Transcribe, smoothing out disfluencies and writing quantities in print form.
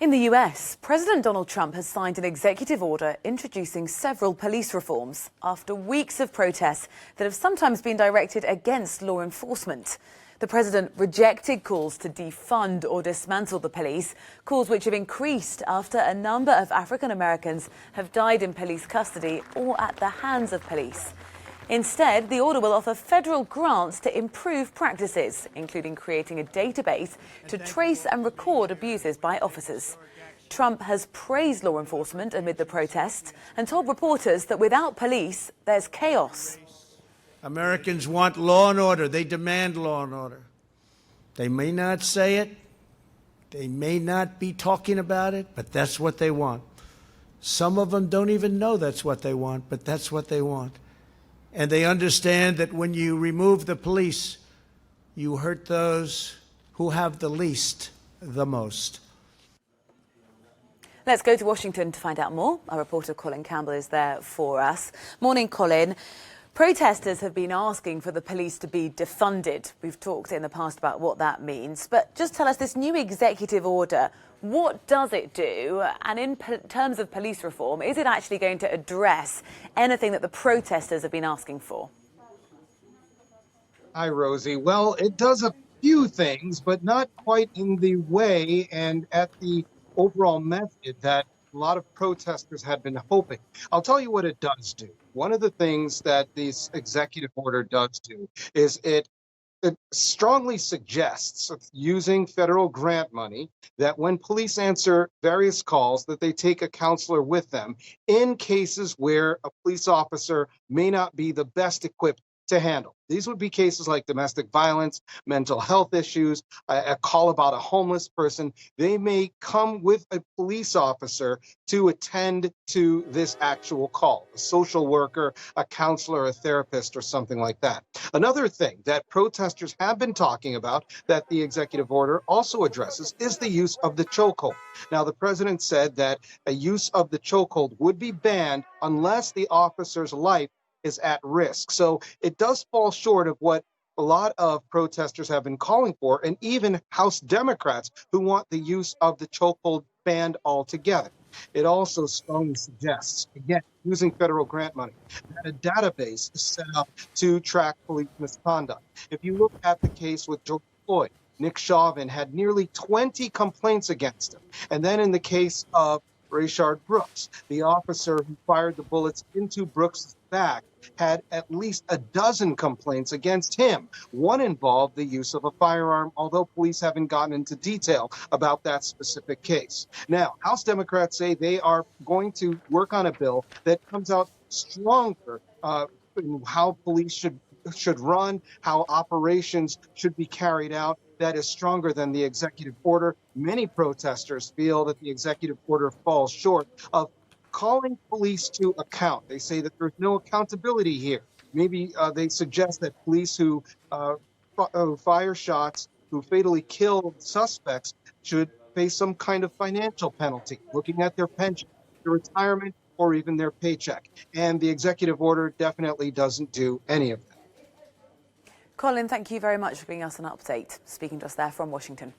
In the US, President Donald Trump has signed an executive order introducing several police reforms after weeks of protests that have sometimes been directed against law enforcement. The president rejected calls to defund or dismantle the police, calls which have increased after a number of African Americans have died in police custody or at the hands of police. Instead, the order will offer federal grants to improve practices, including creating a database to trace and record abuses by officers. Trump has praised law enforcement amid the protests and told reporters that without police, there's chaos. Americans want law and order. They demand law and order. They may not say it. They may not be talking about it, but that's what they want. Some of them don't even know that's what they want, but that's what they want. And they understand that when you remove the police, you hurt those who have the least the most. Let's go to Washington to find out more. Our reporter Colin Campbell is there for us. Morning, Colin. Protesters have been asking for the police to be defunded. We've talked in the past about what that means. But just tell us, this new executive order, what does it do? And in terms of police reform, is it actually going to address anything that the protesters have been asking for? Hi, Rosie. Well, it does a few things, but not quite in the way and at the overall method that a lot of protesters had been hoping. I'll tell you what it does do. One of the things that this executive order does do is it strongly suggests, using federal grant money, that when police answer various calls, that they take a counselor with them in cases where a police officer may not be the best equipped to handle. These would be cases like domestic violence, mental health issues, a call about a homeless person. They may come with a police officer to attend to this actual call, a social worker, a counselor, a therapist, or something like that. Another thing that protesters have been talking about that the executive order also addresses is the use of the chokehold. Now, the president said that a use of the chokehold would be banned unless the officer's life is at risk. So it does fall short of what a lot of protesters have been calling for, and even House Democrats who want the use of the chokehold banned altogether. It also strongly suggests, again, using federal grant money, that a database is set up to track police misconduct. If you look at the case with George Floyd, Nick Chauvin had nearly 20 complaints against him. And then in the case of Rayshard Brooks, the officer who fired the bullets into Brooks' back, had at least a dozen complaints against him. One involved the use of a firearm, although police haven't gotten into detail about that specific case. Now, House Democrats say they are going to work on a bill that comes out stronger in how police should run, how operations should be carried out, that is stronger than the executive order. Many protesters feel that the executive order falls short of calling police to account. They say that there's no accountability here. Maybe they suggest that police who fire shots, who fatally kill suspects, should face some kind of financial penalty, looking at their pension, their retirement, or even their paycheck. And the executive order definitely doesn't do any of that. Colin, thank you very much for giving us an update, speaking to us there from Washington.